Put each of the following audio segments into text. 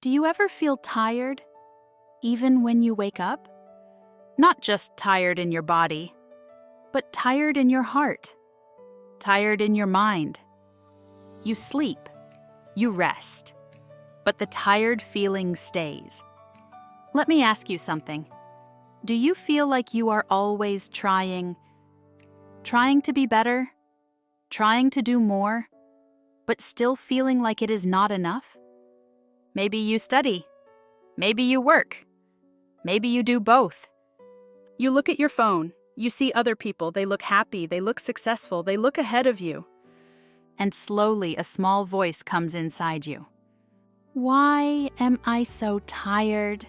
Do you ever feel tired, even when you wake up? Not just tired in your body, but tired in your heart, tired in your mind. You sleep, you rest, but the tired feeling stays. Let me ask you something. Do you feel like you are always trying to be better, trying to do more, but still feeling like it is not enough? Maybe you study, maybe you work, maybe you do both. You look at your phone, you see other people, they look happy, they look successful, they look ahead of you. And slowly a small voice comes inside you. Why am I so tired?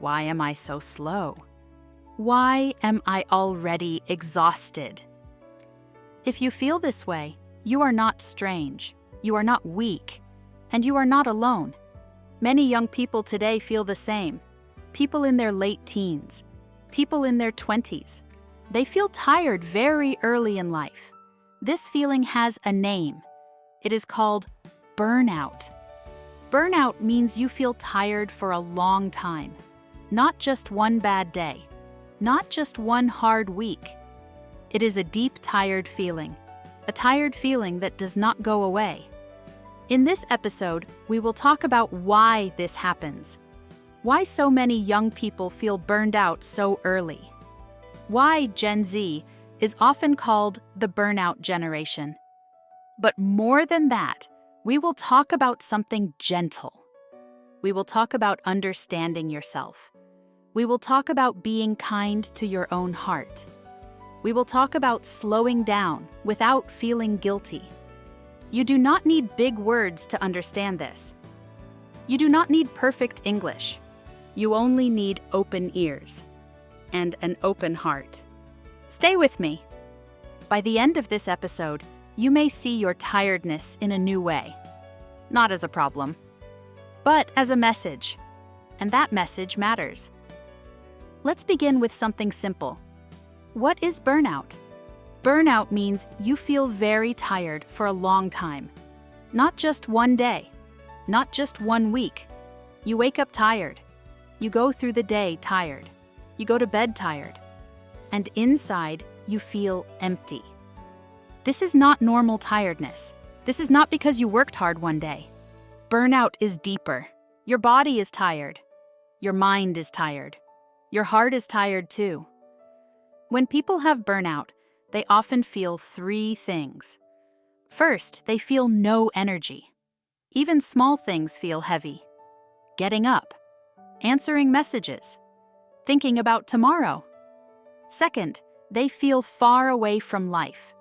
Why am I so slow? Why am I already exhausted? If you feel this way, you are not strange, you are not weak, and you are not alone. Many young people today feel the same. People in their late teens, people in their 20s. They feel tired very early in life. This feeling has a name. It is called burnout. Burnout means you feel tired for a long time. Not just one bad day. Not just one hard week. It is a deep tired feeling. A tired feeling that does not go away. In this episode, we will talk about why this happens. Why so many young people feel burned out so early. Why Gen Z is often called the burnout generation. But more than that, we will talk about something gentle. We will talk about understanding yourself. We will talk about being kind to your own heart. We will talk about slowing down without feeling guilty. You do not need big words to understand this. You do not need perfect English. You only need open ears and an open heart. Stay with me. By the end of this episode, you may see your tiredness in a new way. Not as a problem, but as a message. And that message matters. Let's begin with something simple. What is burnout? Burnout means you feel very tired for a long time. Not just one day, not just 1 week. You wake up tired. You go through the day tired. You go to bed tired. And inside, you feel empty. This is not normal tiredness. This is not because you worked hard one day. Burnout is deeper. Your body is tired. Your mind is tired. Your heart is tired too. When people have burnout, they often feel 3 things. First, they feel no energy. Even small things feel heavy. Getting up, answering messages, thinking about tomorrow. Second, they feel far away from life.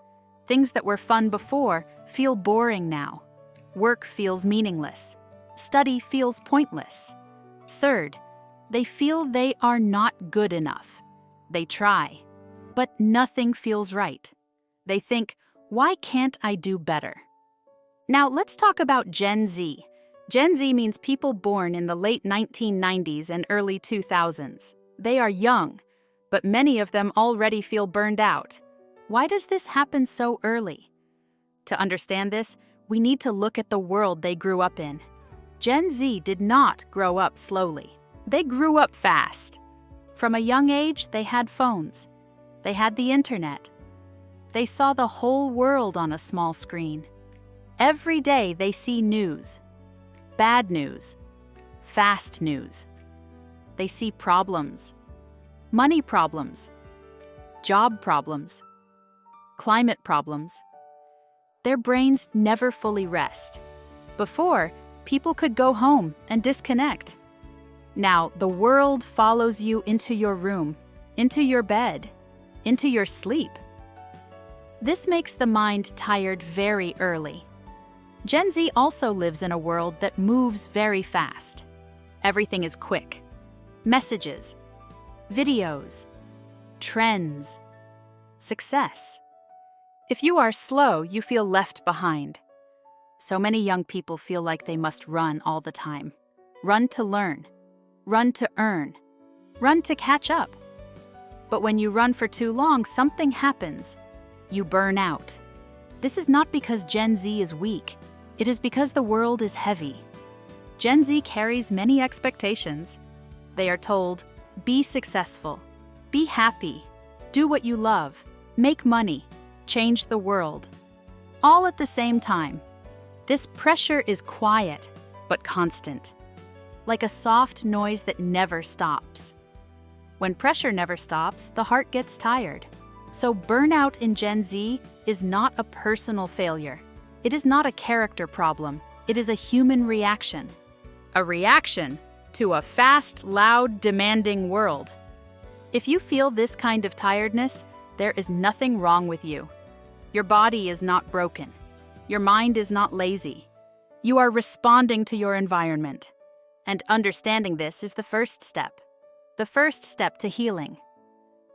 Things that were fun before feel boring now. Work feels meaningless. Study feels pointless. Third, they feel they are not good enough. They try, but nothing feels right. They think, why can't I do better? Now let's talk about Gen Z. Gen Z means people born in the late 1990s and early 2000s. They are young, but many of them already feel burned out. Why does this happen so early? To understand this, we need to look at the world they grew up in. Gen Z did not grow up slowly. They grew up fast. From a young age, they had phones. They had the internet. They saw the whole world on a small screen. Every day they see news. Bad news. Fast news. They see problems. Money problems. Job problems. Climate problems. Their brains never fully rest. Before, people could go home and disconnect. Now, the world follows you into your room, into your bed, into your sleep. This makes the mind tired very early. Gen Z also lives in a world that moves very fast. Everything is quick. Messages, videos, trends, success. If you are slow, you feel left behind. So many young people feel like they must run all the time. Run to learn. Run to earn. Run to catch up. But when you run for too long, something happens. You burn out. This is not because Gen Z is weak. It is because the world is heavy. Gen Z carries many expectations. They are told, be successful, be happy, do what you love, make money, change the world. All at the same time. This pressure is quiet, but constant, like a soft noise that never stops. When pressure never stops, the heart gets tired. So burnout in Gen Z is not a personal failure. It is not a character problem. It is a human reaction. A reaction to a fast, loud, demanding world. If you feel this kind of tiredness, there is nothing wrong with you. Your body is not broken. Your mind is not lazy. You are responding to your environment. And understanding this is the first step. The first step to healing.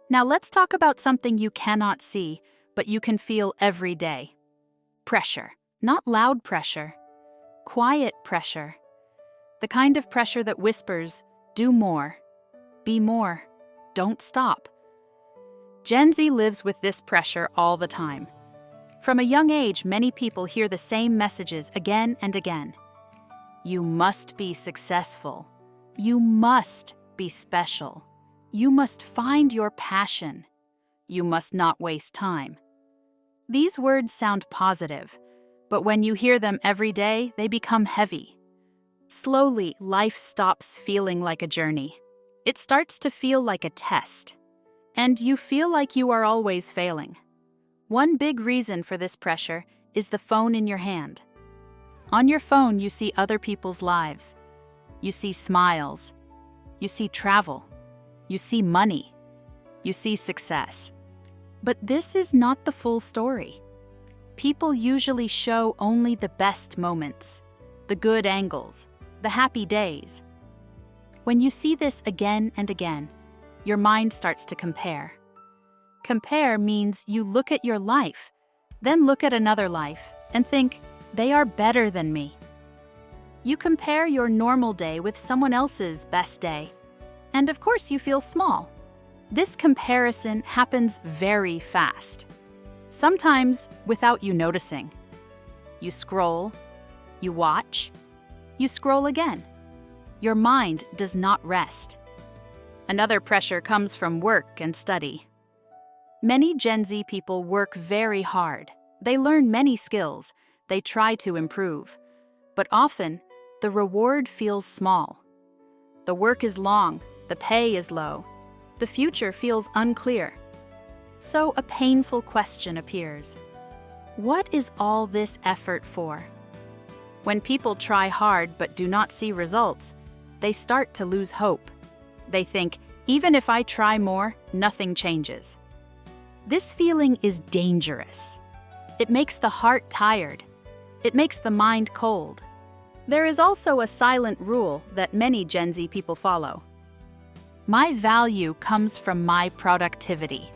Now let's talk about something you cannot see, but you can feel every day. Pressure. Not loud pressure. Quiet pressure. The kind of pressure that whispers, do more. Be more. Don't stop. Gen Z lives with this pressure all the time. From a young age, many people hear the same messages again and again. You must be successful. You must be special. You must find your passion. You must not waste time. These words sound positive, but when you hear them every day, they become heavy. Slowly, life stops feeling like a journey. It starts to feel like a test. And you feel like you are always failing. One big reason for this pressure is the phone in your hand. On your phone, you see other people's lives. You see smiles. You see travel. You see money. You see success. But this is not the full story. People usually show only the best moments, the good angles, the happy days. When you see this again and again, your mind starts to compare. Compare means you look at your life, then look at another life, and think, they are better than me. You compare your normal day with someone else's best day, and of course you feel small. This comparison happens very fast, sometimes without you noticing. You scroll, you watch, you scroll again. Your mind does not rest. Another pressure comes from work and study. Many Gen Z people work very hard. They learn many skills. They try to improve. But often, the reward feels small. The work is long. The pay is low. The future feels unclear. So a painful question appears. What is all this effort for? When people try hard but do not see results, they start to lose hope. They think, even if I try more, nothing changes. This feeling is dangerous. It makes the heart tired. It makes the mind cold. There is also a silent rule that many Gen Z people follow. My value comes from my productivity.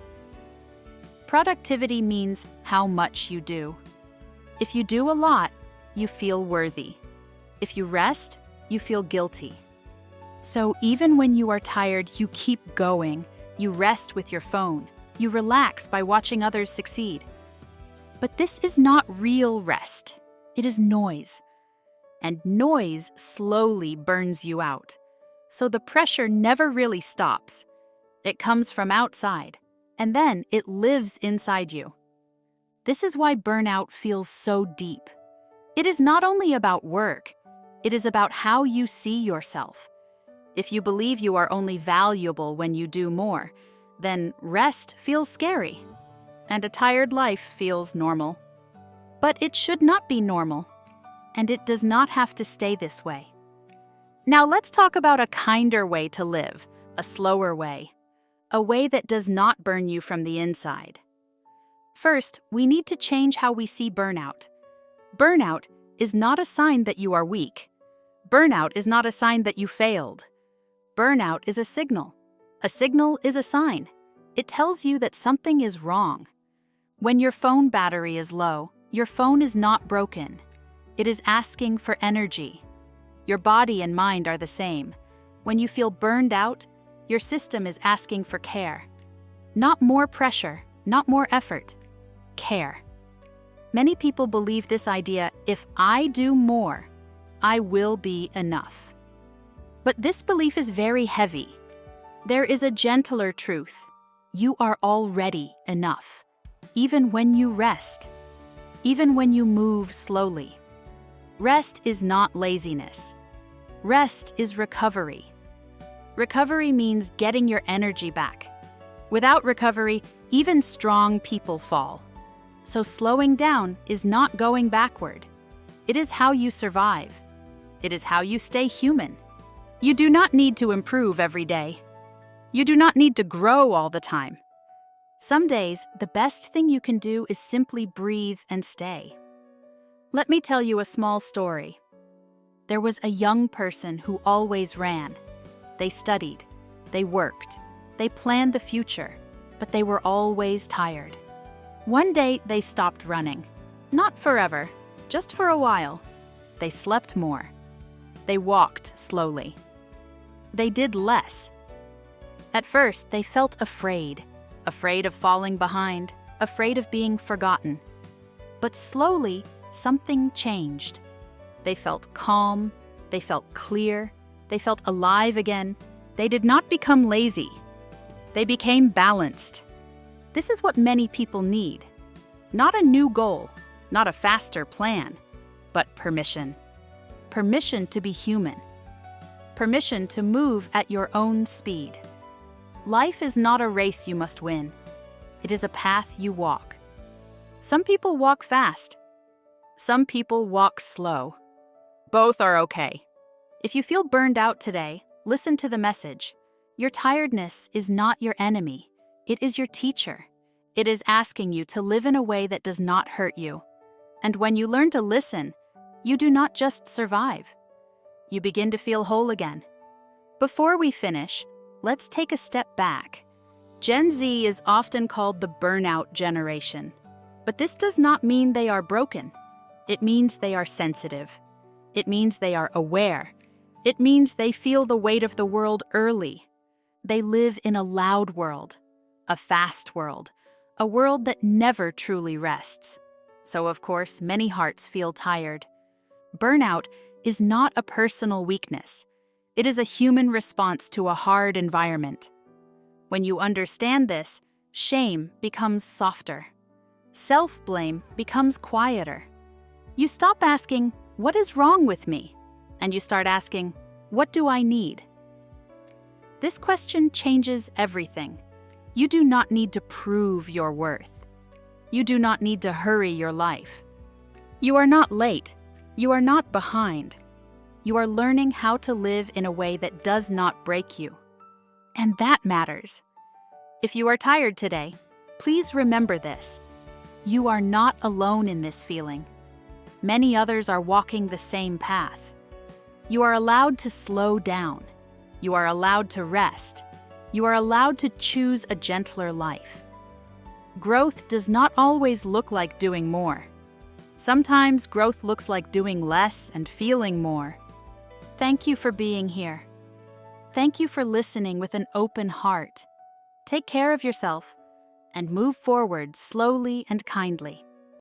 Productivity means how much you do. If you do a lot, you feel worthy. If you rest, you feel guilty. So even when you are tired, you keep going. You rest with your phone. You relax by watching others succeed. But this is not real rest. It is noise. And noise slowly burns you out. So the pressure never really stops. It comes from outside, and then it lives inside you. This is why burnout feels so deep. It is not only about work. It is about how you see yourself. If you believe you are only valuable when you do more, then rest feels scary, and a tired life feels normal. But it should not be normal, and it does not have to stay this way. Now let's talk about a kinder way to live, a slower way, a way that does not burn you from the inside. First, we need to change how we see burnout. Burnout is not a sign that you are weak. Burnout is not a sign that you failed. Burnout is a signal. A signal is a sign. It tells you that something is wrong. When your phone battery is low, your phone is not broken. It is asking for energy. Your body and mind are the same. When you feel burned out, your system is asking for care. Not more pressure, not more effort. Care. Many people believe this idea, if I do more, I will be enough. But this belief is very heavy. There is a gentler truth. You are already enough, even when you rest, even when you move slowly. Rest is not laziness. Rest is recovery. Recovery means getting your energy back. Without recovery, even strong people fall. So slowing down is not going backward. It is how you survive. It is how you stay human. You do not need to improve every day. You do not need to grow all the time. Some days, the best thing you can do is simply breathe and stay. Let me tell you a small story. There was a young person who always ran. They studied, they worked, they planned the future, but they were always tired. One day, they stopped running. Not forever, just for a while. They slept more. They walked slowly. They did less. At first, they felt afraid of falling behind, afraid of being forgotten. But slowly, something changed. They felt calm, they felt clear, they felt alive again. They did not become lazy. They became balanced. This is what many people need. Not a new goal, not a faster plan, but permission. Permission to be human. Permission to move at your own speed. Life is not a race you must win. It is a path you walk. Some people walk fast. Some people walk slow. Both are okay. If you feel burned out today, listen to the message. Your tiredness is not your enemy. It is your teacher. It is asking you to live in a way that does not hurt you. And when you learn to listen, you do not just survive. You begin to feel whole again. Before we finish, let's take a step back. Gen Z is often called the burnout generation. But this does not mean they are broken. It means they are sensitive. It means they are aware. It means they feel the weight of the world early. They live in a loud world, a fast world, a world that never truly rests. So, of course, many hearts feel tired. Burnout is not a personal weakness. It is a human response to a hard environment. When you understand this, shame becomes softer. Self-blame becomes quieter. You stop asking, "What is wrong with me?" And you start asking, "What do I need?" This question changes everything. You do not need to prove your worth. You do not need to hurry your life. You are not late. You are not behind. You are learning how to live in a way that does not break you. And that matters. If you are tired today, please remember this. You are not alone in this feeling. Many others are walking the same path. You are allowed to slow down. You are allowed to rest. You are allowed to choose a gentler life. Growth does not always look like doing more. Sometimes growth looks like doing less and feeling more. Thank you for being here. Thank you for listening with an open heart. Take care of yourself and move forward slowly and kindly.